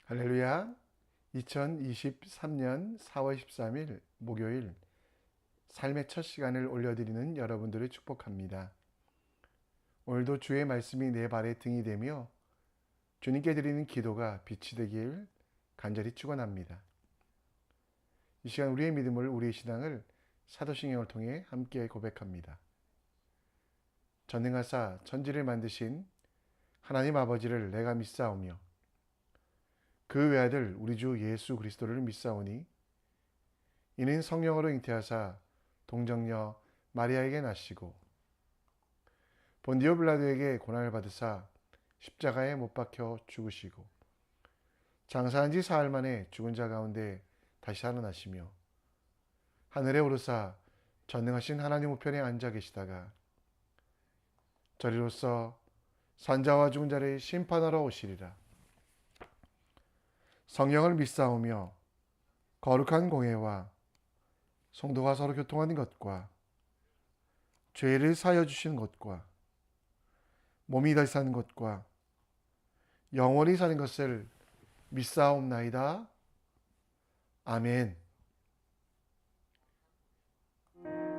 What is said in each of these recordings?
할렐루야. 2023년 4월 13일 목요일 삶의 첫 시간을 올려드리는 여러분들을 축복합니다. 오늘도 주의 말씀이 내 발의 등이 되며 주님께 드리는 기도가 빛이 되길 간절히 축원합니다. 이 시간 우리의 믿음을, 우리의 신앙을 사도신경을 통해 함께 고백합니다. 전능하사 천지를 만드신 하나님 아버지를 내가 믿사오며 그 외아들 우리 주 예수 그리스도를 믿사오니 이는 성령으로 잉태하사 동정녀 마리아에게 나시고 본디오 빌라도에게 고난을 받으사 십자가에 못 박혀 죽으시고 장사한 지 사흘 만에 죽은 자 가운데 다시 살아나시며 하늘에 오르사 전능하신 하나님 우편에 앉아 계시다가 저리로서 산자와 죽은 자를 심판하러 오시리라. 성령을 믿사오며 거룩한 공회와 성도가 서로 교통하는 것과 죄를 사하여 주시는 것과 몸이 다시 사는 것과 영원히 사는 것을 믿사옵나이다. 아멘.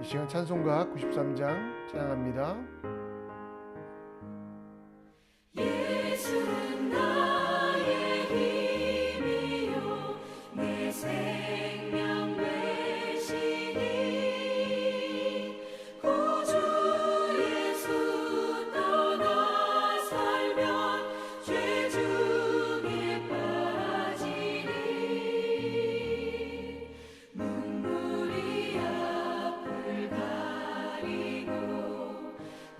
이 시간 찬송가 93장 찬양합니다. 예수는 나의 힘이요 내 생명 되시니 구주 예수 떠나 살면 죄 중에 빠지니 눈물이 앞을 가리고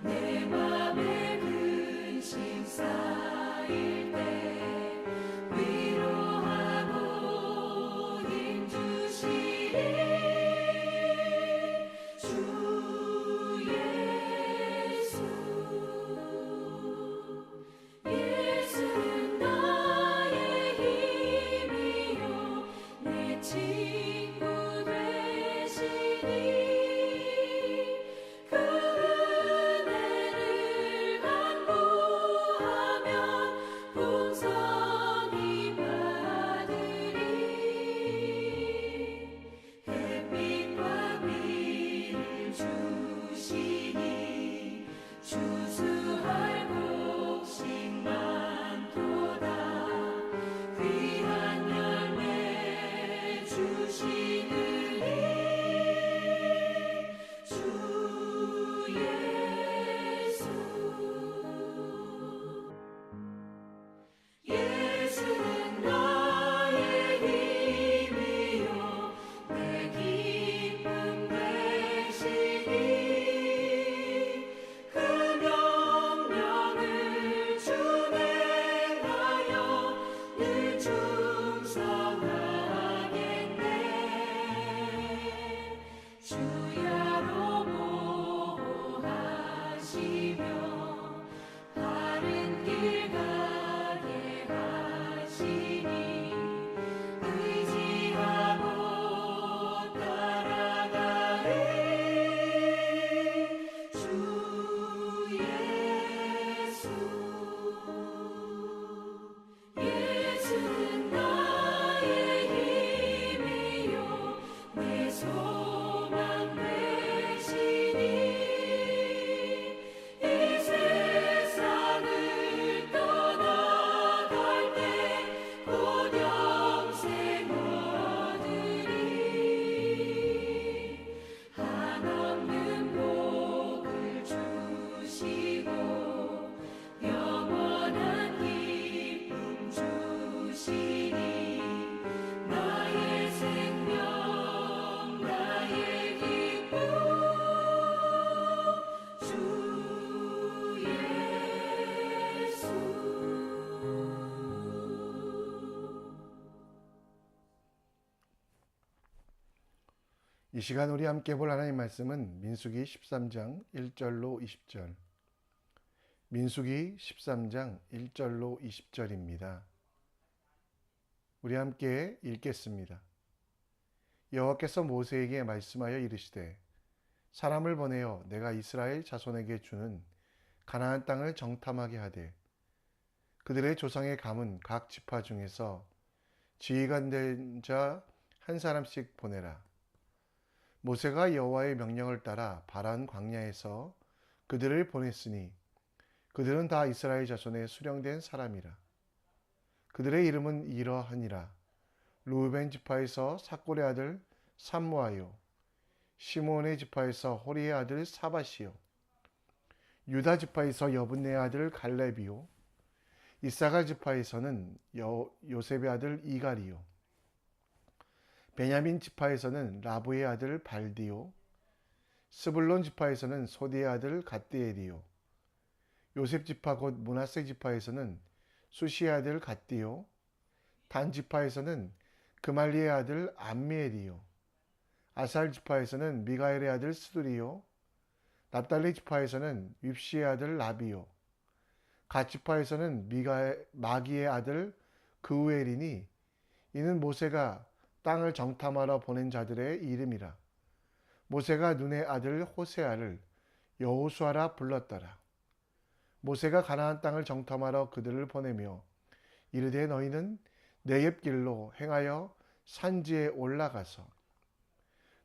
내 맘에 근심 쌓일 때 위로하고 힘 주시리 주 예수. 예수는 나의 힘이요 내 친구 되시니 그 은혜를 간구하면 풍성히 받으리. 햇빛과 비를 주시니 추수할 곡식 많도다. 귀한 열매 주시느니 주 예수. 예수는 나의 힘이요 내 기쁨 되시니 그 명령을 준행하여 늘 충성하겠네. 주야로 보호하시며 바른 길 가게 하시니 의지하고 따라가리 주 예수. 예수는 나의 힘이요 내 소망 되시니 이 세상을 떠나갈 때 곧 영생 얻으리. 한없는 복을 주시고 영원한 기쁨 주시니 나의 생명 나의 기쁨 주 예수. 이 시간 우리 함께 볼 하나님 말씀은 민수기 13장 1절로 20절. 민수기 13장 1절로 20절입니다. 우리 함께 읽겠습니다. 여호와께서 모세에게 말씀하여 이르시되 사람을 보내어 내가 이스라엘 자손에게 주는 가나안 땅을 정탐하게 하되 그들의 조상의 감은 각 지파 중에서 지휘관 된 자 한 사람씩 보내라. 모세가 여호와의 명령을 따라 바란 광야에서 그들을 보냈으니 그들은 다 이스라엘 자손의 수령된 사람이라. 그들의 이름은 이러하니라. 루벤 지파에서 사골의 아들 삼무아요. 시몬의 지파에서 호리의 아들 사바시요. 유다 지파에서 여분네의 아들 갈렙이요. 이사갈 지파에서는 요셉의 아들 이갈이요. 베냐민 지파에서는 라부의 아들 발디요. 스불론 지파에서는 소디의 아들 갓디엘이요. 요셉 지파 곧 므낫세 지파에서는 수시의 아들 갓디요. 단 지파에서는 그말리의 아들 암미엘이요. 아살 지파에서는 미가엘의 아들 스두리요. 납달리 지파에서는 윕시의 아들 라비요. 갓 지파에서는 마기의 아들 그우엘이니 이는 모세가 땅을 정탐하러 보낸 자들의 이름이라. 모세가 눈의 아들 호세아를 여호수아라 불렀더라. 모세가 가나안 땅을 정탐하러 그들을 보내며 이르되 너희는 네겝 길로 행하여 산지에 올라가서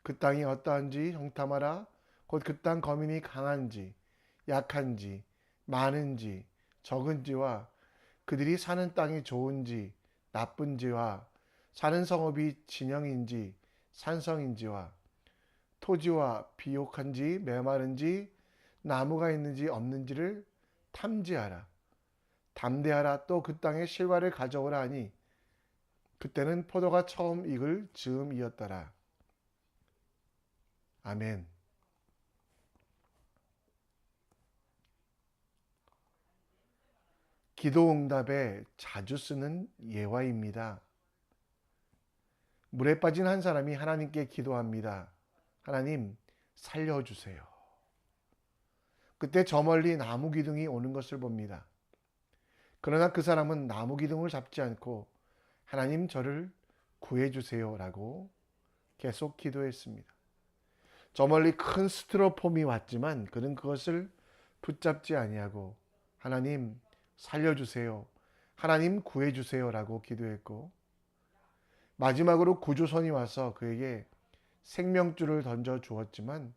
그 땅이 어떠한지 정탐하라. 곧 그 땅 거민이 강한지 약한지 많은지 적은지와 그들이 사는 땅이 좋은지 나쁜지와 사는 성읍이 진영인지 산성인지와 토지와 비옥한지 메마른지 나무가 있는지 없는지를 탐지하라. 담대하라. 또 그 땅의 실과를 가져오라 하니 그때는 포도가 처음 익을 즈음이었더라. 아멘. 기도 응답에 자주 쓰는 예화입니다. 물에 빠진 한 사람이 하나님께 기도합니다. 하나님, 살려주세요. 그때 저 멀리 나무 기둥이 오는 것을 봅니다. 그러나 그 사람은 나무 기둥을 잡지 않고 하나님 저를 구해주세요 라고 계속 기도했습니다. 저 멀리 큰 스티로폼이 왔지만 그는 그것을 붙잡지 아니하고 하나님 살려주세요. 하나님 구해주세요 라고 기도했고 마지막으로 구조선이 와서 그에게 생명줄을 던져 주었지만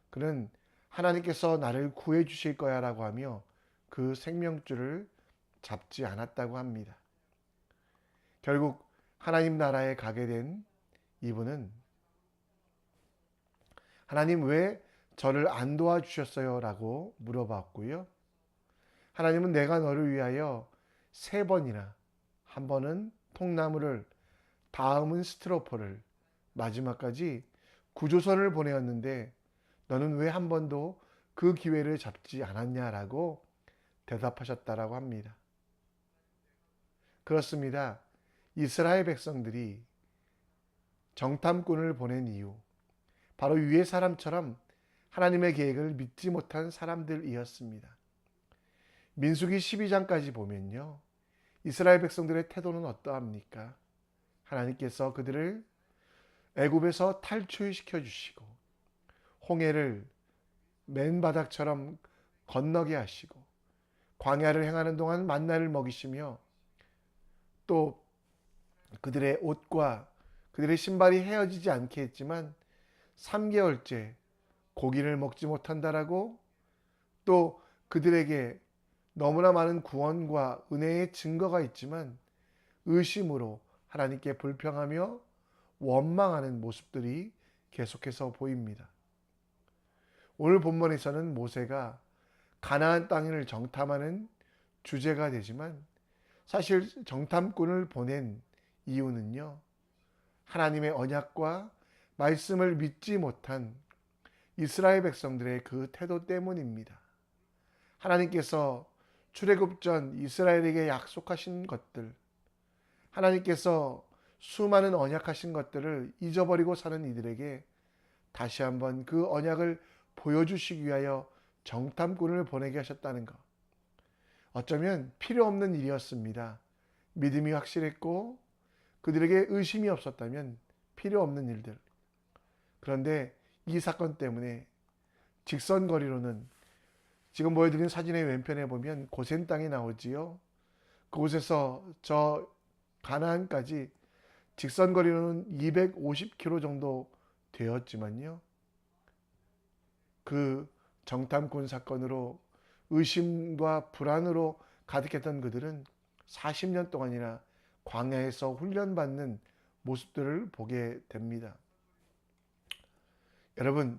그는 하나님께서 나를 구해 주실 거야 라고 하며 그 생명줄을 잡지 않았다고 합니다. 결국 하나님 나라에 가게 된 이분은 하나님 왜 저를 안 도와주셨어요? 라고 물어봤고요. 하나님은 내가 너를 위하여 3번이나 한 번은 통나무를 다음은 스티로폼을 마지막까지 구조선을 보내었는데 너는 왜 한 번도 그 기회를 잡지 않았냐라고 대답하셨다라고 합니다. 그렇습니다. 이스라엘 백성들이 정탐꾼을 보낸 이유 바로 위의 사람처럼 하나님의 계획을 믿지 못한 사람들이었습니다. 민수기 12장까지 보면요. 이스라엘 백성들의 태도는 어떠합니까? 하나님께서 그들을 애굽에서 탈출시켜 주시고 홍해를 맨바닥처럼 건너게 하시고 광야를 행하는 동안 만나를 먹이시며 또 그들의 옷과 그들의 신발이 헤어지지 않게 했지만 3개월째 고기를 먹지 못한다라고 또 그들에게 너무나 많은 구원과 은혜의 증거가 있지만 의심으로 하나님께 불평하며 원망하는 모습들이 계속해서 보입니다. 오늘 본문에서는 모세가 가나안 땅을 정탐하는 주제가 되지만 사실 정탐꾼을 보낸 이유는요. 하나님의 언약과 말씀을 믿지 못한 이스라엘 백성들의 그 태도 때문입니다. 하나님께서 출애굽 전 이스라엘에게 약속하신 것들, 하나님께서 수많은 언약하신 것들을 잊어버리고 사는 이들에게 다시 한번 그 언약을 보여주시기 위하여 정탐꾼을 보내게 하셨다는 것. 어쩌면 필요 없는 일이었습니다. 믿음이 확실했고 그들에게 의심이 없었다면 필요 없는 일들. 그런데 이 사건 때문에 직선거리로는 지금 보여드린 사진의 왼편에 보면 고센 땅이 나오지요. 그곳에서 저 가나안까지 직선 거리로는 250km 정도 되었지만요. 그 정탐꾼 사건으로 의심과 불안으로 가득했던 그들은 40년 동안이나 광야에서 훈련받는 모습들을 보게 됩니다. 여러분,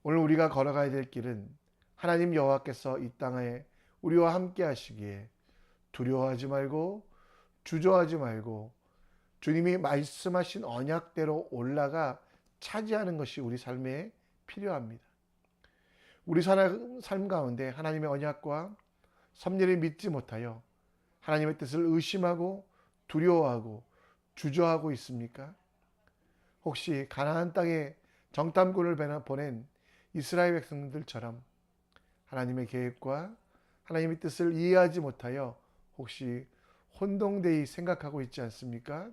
오늘 우리가 걸어가야 될 길은 하나님 여호와께서 이 땅에 우리와 함께 하시기에 두려워하지 말고 주저하지 말고 주님이 말씀하신 언약대로 올라가 차지하는 것이 우리 삶에 필요합니다. 우리 삶 가운데 하나님의 언약과 섭리를 믿지 못하여 하나님의 뜻을 의심하고 두려워하고 주저하고 있습니까? 혹시 가나안 땅에 정탐꾼을 보낸 이스라엘 백성들처럼 하나님의 계획과 하나님의 뜻을 이해하지 못하여 혹시 혼동되이 생각하고 있지 않습니까?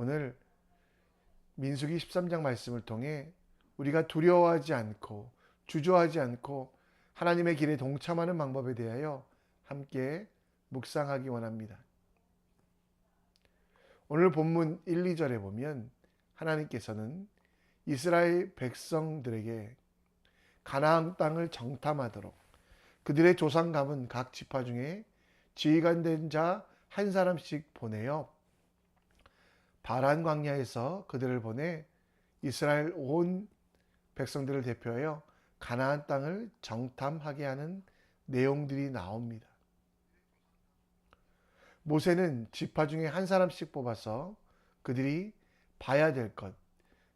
오늘 민수기 13장 말씀을 통해 우리가 두려워하지 않고 주저하지 않고 하나님의 길에 동참하는 방법에 대하여 함께 묵상하기 원합니다. 오늘 본문 1, 2절에 보면 하나님께서는 이스라엘 백성들에게 가나안 땅을 정탐하도록 그들의 조상 가문 각 지파 중에 지휘관 된 자 한 사람씩 보내어 바란 광야에서 그들을 보내 이스라엘 온 백성들을 대표하여 가나안 땅을 정탐하게 하는 내용들이 나옵니다. 모세는 지파 중에 한 사람씩 뽑아서 그들이 봐야 될 것,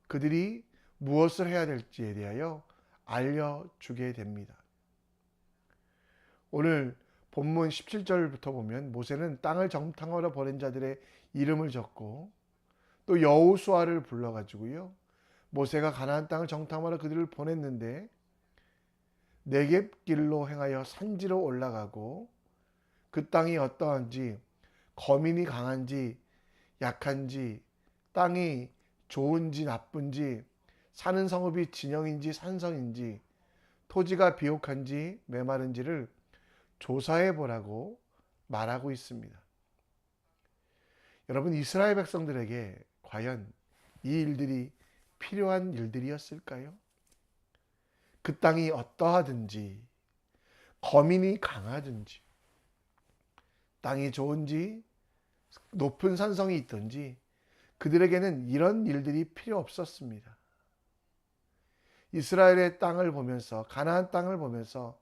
그들이 무엇을 해야 될지에 대하여 알려주게 됩니다. 오늘 본문 17절부터 보면 모세는 땅을 정탐하러 보낸 자들의 이름을 적고 또 여호수아를 불러가지고요. 모세가 가나안 땅을 정탐하러 그들을 보냈는데 네겝 길로 행하여 산지로 올라가고 그 땅이 어떠한지 거민이 강한지 약한지 땅이 좋은지 나쁜지 사는 성읍이 진영인지 산성인지 토지가 비옥한지 메마른지를 조사해 보라고 말하고 있습니다. 여러분, 이스라엘 백성들에게 과연 이 일들이 필요한 일들이었을까요? 그 땅이 어떠하든지 거민이 강하든지 땅이 좋은지 높은 산성이 있든지 그들에게는 이런 일들이 필요 없었습니다. 이스라엘의 땅을 보면서 가나안 땅을 보면서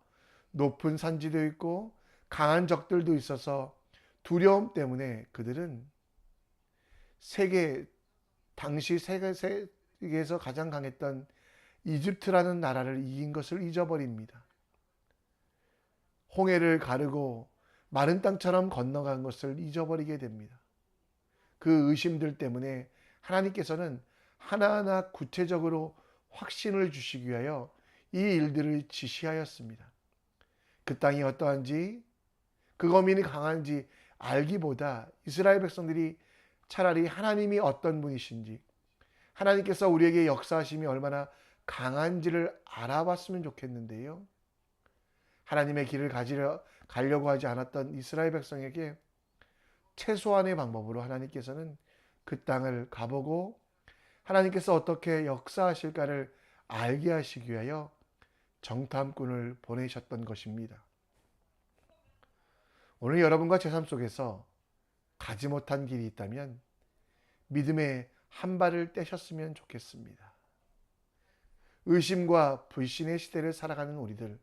높은 산지도 있고 강한 적들도 있어서 두려움 때문에 그들은 당시 세계에서 가장 강했던 이집트라는 나라를 이긴 것을 잊어버립니다. 홍해를 가르고 마른 땅처럼 건너간 것을 잊어버리게 됩니다. 그 의심들 때문에 하나님께서는 하나하나 구체적으로 확신을 주시기 위하여 이 일들을 지시하였습니다. 그 땅이 어떠한지 그 거민이 강한지 알기보다 이스라엘 백성들이 차라리 하나님이 어떤 분이신지 하나님께서 우리에게 역사하심이 얼마나 강한지를 알아봤으면 좋겠는데요. 하나님의 길을 가려고 하지 않았던 이스라엘 백성에게 최소한의 방법으로 하나님께서는 그 땅을 가보고 하나님께서 어떻게 역사하실까를 알게 하시기 위하여 정탐꾼을 보내셨던 것입니다. 오늘 여러분과 제 삶 속에서 가지 못한 길이 있다면 믿음의 한 발을 떼셨으면 좋겠습니다. 의심과 불신의 시대를 살아가는 우리들,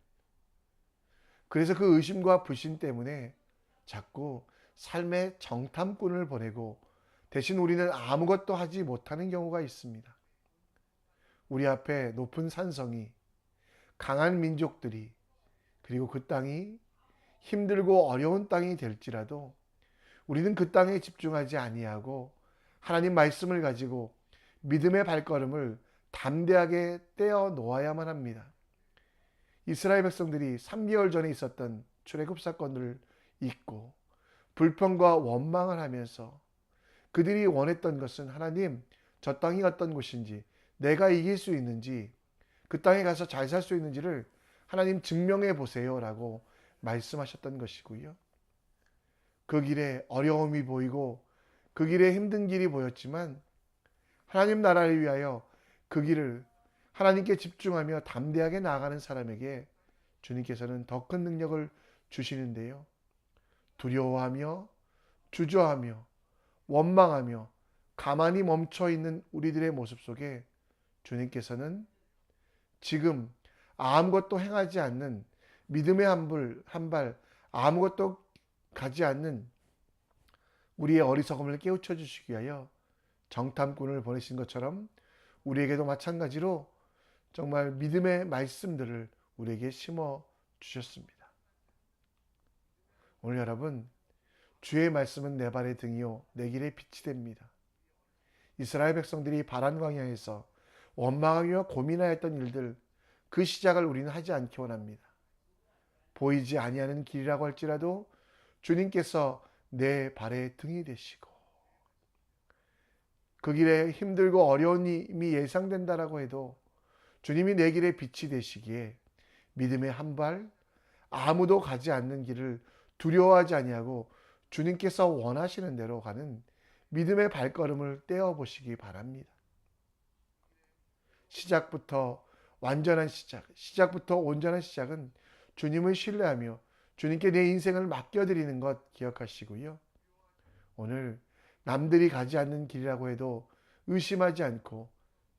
그래서 그 의심과 불신 때문에 자꾸 삶의 정탐꾼을 보내고 대신 우리는 아무것도 하지 못하는 경우가 있습니다. 우리 앞에 높은 산성이 강한 민족들이 그리고 그 땅이 힘들고 어려운 땅이 될지라도 우리는 그 땅에 집중하지 아니하고 하나님 말씀을 가지고 믿음의 발걸음을 담대하게 떼어 놓아야만 합니다. 이스라엘 백성들이 3개월 전에 있었던 출애굽 사건을 잊고 불평과 원망을 하면서 그들이 원했던 것은 하나님, 저 땅이 어떤 곳인지 내가 이길 수 있는지 그 땅에 가서 잘 살 수 있는지를 하나님 증명해 보세요 라고 말씀하셨던 것이고요. 그 길에 어려움이 보이고 그 길에 힘든 길이 보였지만 하나님 나라를 위하여 그 길을 하나님께 집중하며 담대하게 나아가는 사람에게 주님께서는 더 큰 능력을 주시는데요. 두려워하며 주저하며 원망하며 가만히 멈춰 있는 우리들의 모습 속에 주님께서는 지금 아무것도 행하지 않는 믿음의 한 발 아무것도 가지 않는 우리의 어리석음을 깨우쳐 주시기 위하여 정탐꾼을 보내신 것처럼 우리에게도 마찬가지로 정말 믿음의 말씀들을 우리에게 심어 주셨습니다. 오늘 여러분, 주의 말씀은 내 발의 등이요 내 길의 빛이 됩니다. 이스라엘 백성들이 바란 광야에서 원망하며 고민하였던 일들, 그 시작을 우리는 하지 않기 원합니다. 보이지 아니하는 길이라고 할지라도 주님께서 내 발의 등이 되시고, 그 길에 힘들고 어려운 일이 예상된다라고 해도 주님이 내 길의 빛이 되시기에 믿음의 한 발, 아무도 가지 않는 길을 두려워하지 아니하고 주님께서 원하시는 대로 가는 믿음의 발걸음을 떼어 보시기 바랍니다. 시작부터 온전한 시작은 주님을 신뢰하며 주님께 내 인생을 맡겨드리는 것 기억하시고요. 오늘 남들이 가지 않는 길이라고 해도 의심하지 않고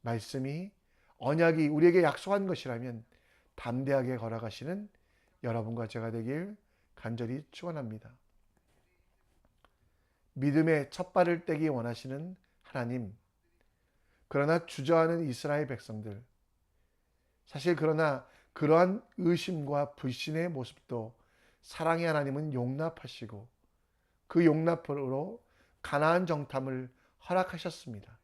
말씀이 언약이 우리에게 약속한 것이라면 담대하게 걸어가시는 여러분과 제가 되길 간절히 축원합니다. 믿음의 첫 발을 떼기 원하시는 하나님, 그러나 주저하는 이스라엘 백성들, 사실 그러나 그러한 의심과 불신의 모습도 사랑의 하나님은 용납하시고 그 용납으로 가나안 정탐을 허락하셨습니다.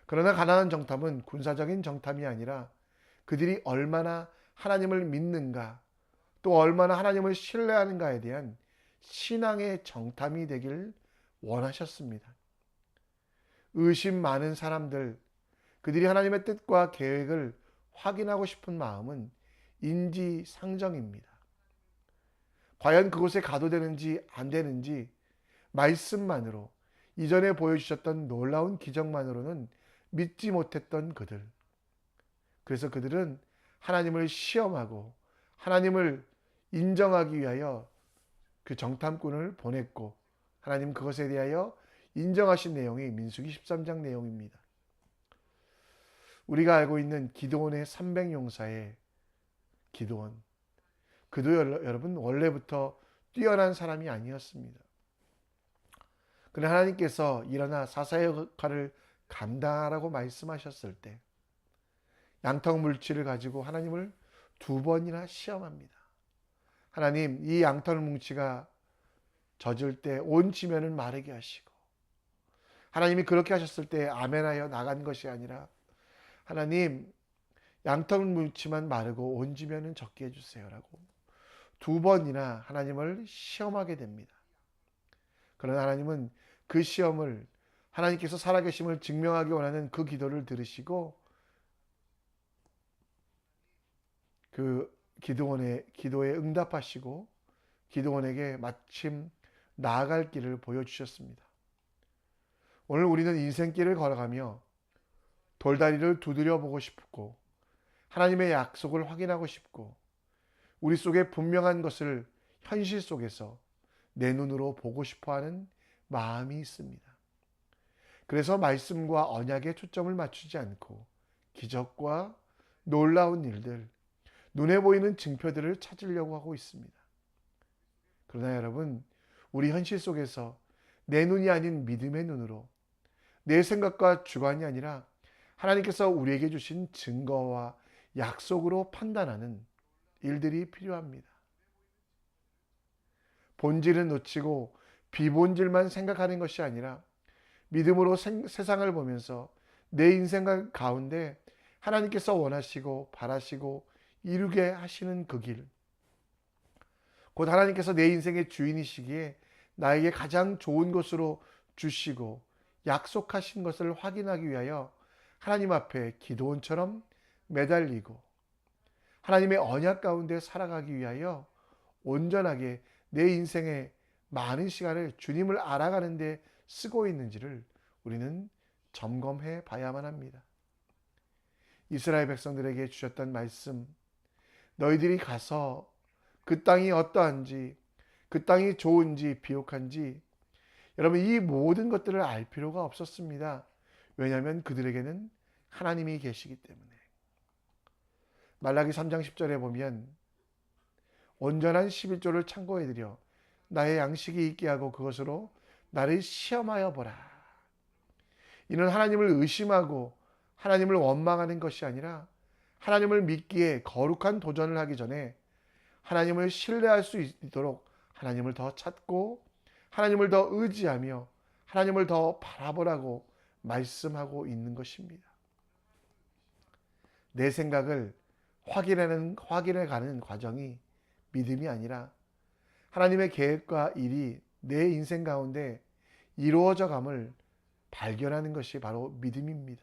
그러나 가나안 정탐은 군사적인 정탐이 아니라 그들이 얼마나 하나님을 믿는가, 또 얼마나 하나님을 신뢰하는가에 대한 신앙의 정탐이 되길 원하셨습니다. 의심 많은 사람들, 그들이 하나님의 뜻과 계획을 확인하고 싶은 마음은 인지상정입니다. 과연 그곳에 가도 되는지 안 되는지 말씀만으로, 이전에 보여주셨던 놀라운 기적만으로는 믿지 못했던 그들. 그래서 그들은 하나님을 시험하고 하나님을 인정하기 위하여 그 정탐꾼을 보냈고, 하나님 그것에 대하여 인정하신 내용이 민수기 13장 내용입니다. 우리가 알고 있는 기드온의 300용사의 기드온, 그도 여러분 원래부터 뛰어난 사람이 아니었습니다. 그러나 하나님께서 일어나 사사의 역할을 감당하라고 말씀하셨을 때 양턱 물치를 가지고 하나님을 2번이나 시험합니다. 하나님, 이 양털 뭉치가 젖을 때 온 지면을 마르게 하시고, 하나님이 그렇게 하셨을 때 아멘하여 나간 것이 아니라 하나님, 양털 뭉치만 마르고 온 지면은 젖게 해주세요라고 2번이나 하나님을 시험하게 됩니다. 그러나 하나님은 그 시험을, 하나님께서 살아계심을 증명하기 원하는 그 기도를 들으시고 그 기드온의 기도에 응답하시고 기드온에게 마침 나아갈 길을 보여주셨습니다. 오늘 우리는 인생길을 걸어가며 돌다리를 두드려 보고 싶고 하나님의 약속을 확인하고 싶고 우리 속에 분명한 것을 현실 속에서 내 눈으로 보고 싶어하는 마음이 있습니다. 그래서 말씀과 언약에 초점을 맞추지 않고 기적과 놀라운 일들, 눈에 보이는 증표들을 찾으려고 하고 있습니다. 그러나 여러분, 우리 현실 속에서 내 눈이 아닌 믿음의 눈으로, 내 생각과 주관이 아니라 하나님께서 우리에게 주신 증거와 약속으로 판단하는 일들이 필요합니다. 본질은 놓치고 비본질만 생각하는 것이 아니라 믿음으로 세상을 보면서 내 인생 가운데 하나님께서 원하시고 바라시고 이루게 하시는 그 길, 곧 하나님께서 내 인생의 주인이시기에 나에게 가장 좋은 것으로 주시고 약속하신 것을 확인하기 위하여 하나님 앞에 기도원처럼 매달리고 하나님의 언약 가운데 살아가기 위하여 온전하게 내 인생의 많은 시간을 주님을 알아가는 데 쓰고 있는지를 우리는 점검해 봐야만 합니다. 이스라엘 백성들에게 주셨던 말씀, 너희들이 가서 그 땅이 어떠한지, 그 땅이 좋은지 비옥한지, 여러분 이 모든 것들을 알 필요가 없었습니다. 왜냐하면 그들에게는 하나님이 계시기 때문에. 말라기 3장 10절에 보면 온전한 11조를 창고에 들여 나의 양식이 있게 하고 그것으로 나를 시험하여 보라. 이는 하나님을 의심하고 하나님을 원망하는 것이 아니라 하나님을 믿기에 거룩한 도전을 하기 전에 하나님을 신뢰할 수 있도록 하나님을 더 찾고 하나님을 더 의지하며 하나님을 더 바라보라고 말씀하고 있는 것입니다. 내 생각을 확인해가는 과정이 믿음이 아니라 하나님의 계획과 일이 내 인생 가운데 이루어져감을 발견하는 것이 바로 믿음입니다.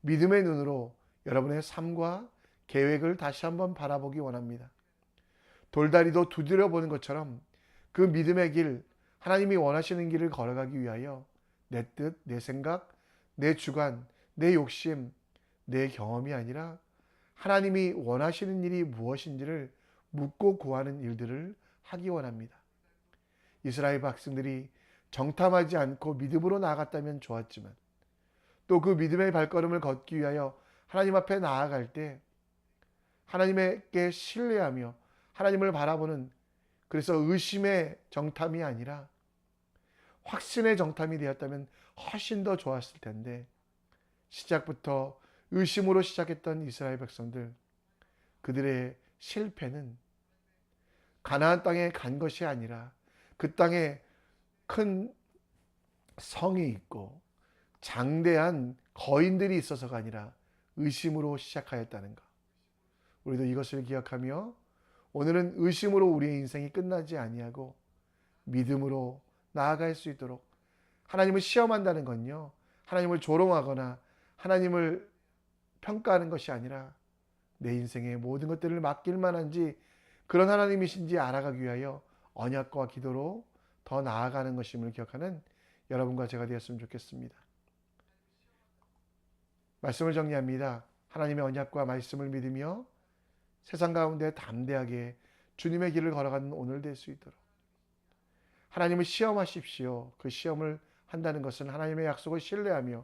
믿음의 눈으로 여러분의 삶과 계획을 다시 한번 바라보기 원합니다. 돌다리도 두드려 보는 것처럼 그 믿음의 길, 하나님이 원하시는 길을 걸어가기 위하여 내 뜻, 내 생각, 내 주관, 내 욕심, 내 경험이 아니라 하나님이 원하시는 일이 무엇인지를 묻고 구하는 일들을 하기 원합니다. 이스라엘 백성들이 정탐하지 않고 믿음으로 나아갔다면 좋았지만 또 그 믿음의 발걸음을 걷기 위하여 하나님 앞에 나아갈 때 하나님께 신뢰하며 하나님을 바라보는, 그래서 의심의 정탐이 아니라 확신의 정탐이 되었다면 훨씬 더 좋았을 텐데 시작부터 의심으로 시작했던 이스라엘 백성들, 그들의 실패는 가나안 땅에 간 것이 아니라 그 땅에 큰 성이 있고 장대한 거인들이 있어서가 아니라 의심으로 시작하였다는 것. 우리도 이것을 기억하며 오늘은 의심으로 우리의 인생이 끝나지 아니하고 믿음으로 나아갈 수 있도록, 하나님을 시험한다는 건요, 하나님을 조롱하거나 하나님을 평가하는 것이 아니라 내 인생의 모든 것들을 맡길 만한지 그런 하나님이신지 알아가기 위하여 언약과 기도로 더 나아가는 것임을 기억하는 여러분과 제가 되었으면 좋겠습니다. 말씀을 정리합니다. 하나님의 언약과 말씀을 믿으며 세상 가운데 담대하게 주님의 길을 걸어가는 오늘 될 수 있도록 하나님을 시험하십시오. 그 시험을 한다는 것은 하나님의 약속을 신뢰하며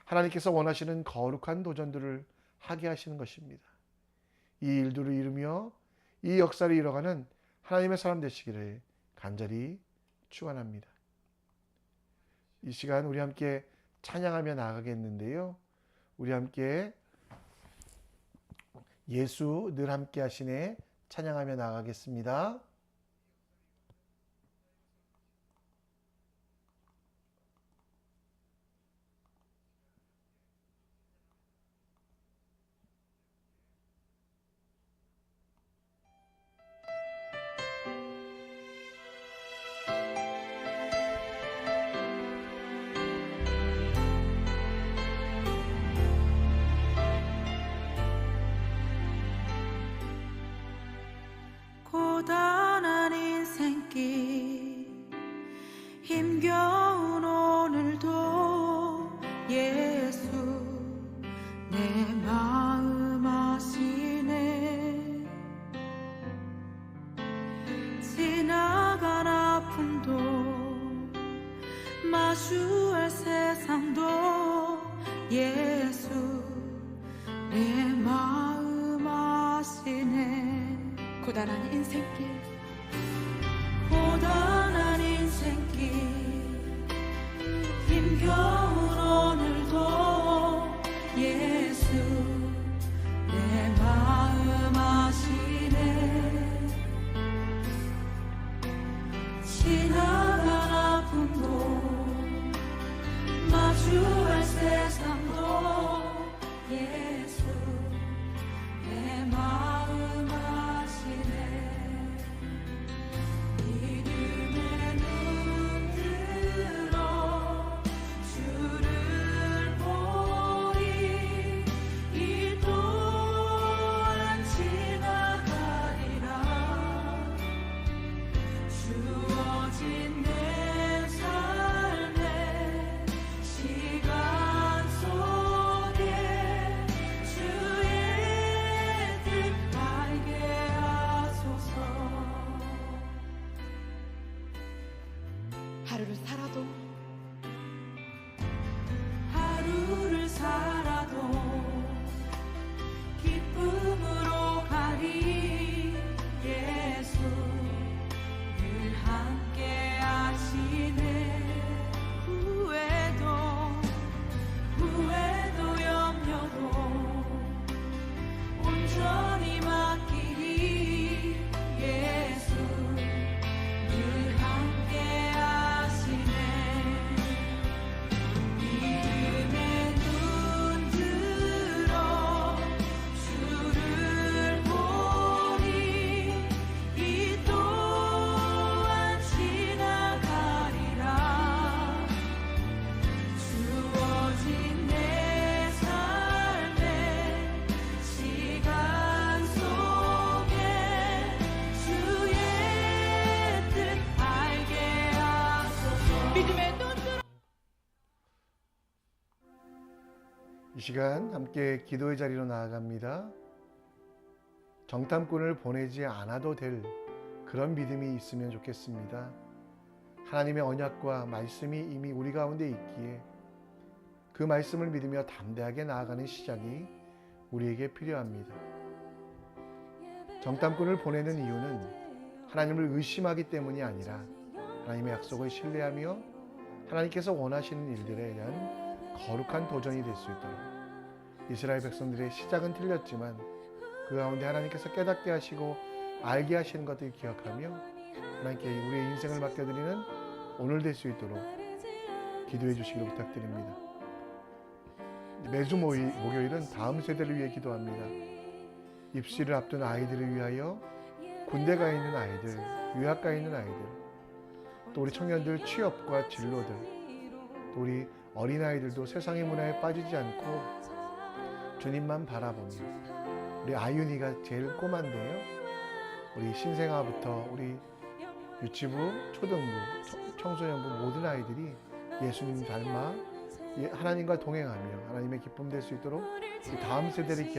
하나님께서 원하시는 거룩한 도전들을 하게 하시는 것입니다. 이 일들을 이루며 이 역사를 이뤄가는 하나님의 사람 되시기를 간절히 축원합니다. 이 시간 우리 함께 찬양하며 나아가겠는데요. 우리 함께 예수 늘 함께 하시네 찬양하며 나아가겠습니다. 고단한 인생길 힘겨운 오늘도 예수 내 마음 아시네. 지나간 아픔도 마주할 세상도 예수 내 마음 아시네. 고단한 인생길 고단한 인생길 힘겨운 오늘도 예수 내 마음 아시네. 지나간 아픔도 마주할 세상도 예수 내 마음 아시네. 시간 함께 기도의 자리로 나아갑니다. 정탐꾼을 보내지 않아도 될 그런 믿음이 있으면 좋겠습니다. 하나님의 언약과 말씀이 이미 우리 가운데 있기에 그 말씀을 믿으며 담대하게 나아가는 시작이 우리에게 필요합니다. 정탐꾼을 보내는 이유는 하나님을 의심하기 때문이 아니라 하나님의 약속을 신뢰하며 하나님께서 원하시는 일들에 대한 거룩한 도전이 될 수 있도록 이스라엘 백성들의 시작은 틀렸지만 그 가운데 하나님께서 깨닫게 하시고 알게 하시는 것들을 기억하며 하나님께 우리의 인생을 맡겨드리는 오늘 될 수 있도록 기도해 주시기를 부탁드립니다. 매주 목요일은 다음 세대를 위해 기도합니다. 입시를 앞둔 아이들을 위하여 군대 가 있는 아이들, 유학 가 있는 아이들, 또 우리 청년들 취업과 진로들, 또 우리 어린아이들도 세상의 문화에 빠지지 않고 주님만 바라보며 우리 아윤이가 제일 꼬만데요. 우리 신생아부터 우리 유치부, 초등부, 청소년부 모든 아이들이 예수님 닮아 하나님과 동행하며 하나님의 기쁨 될 수 있도록 이 다음 세대를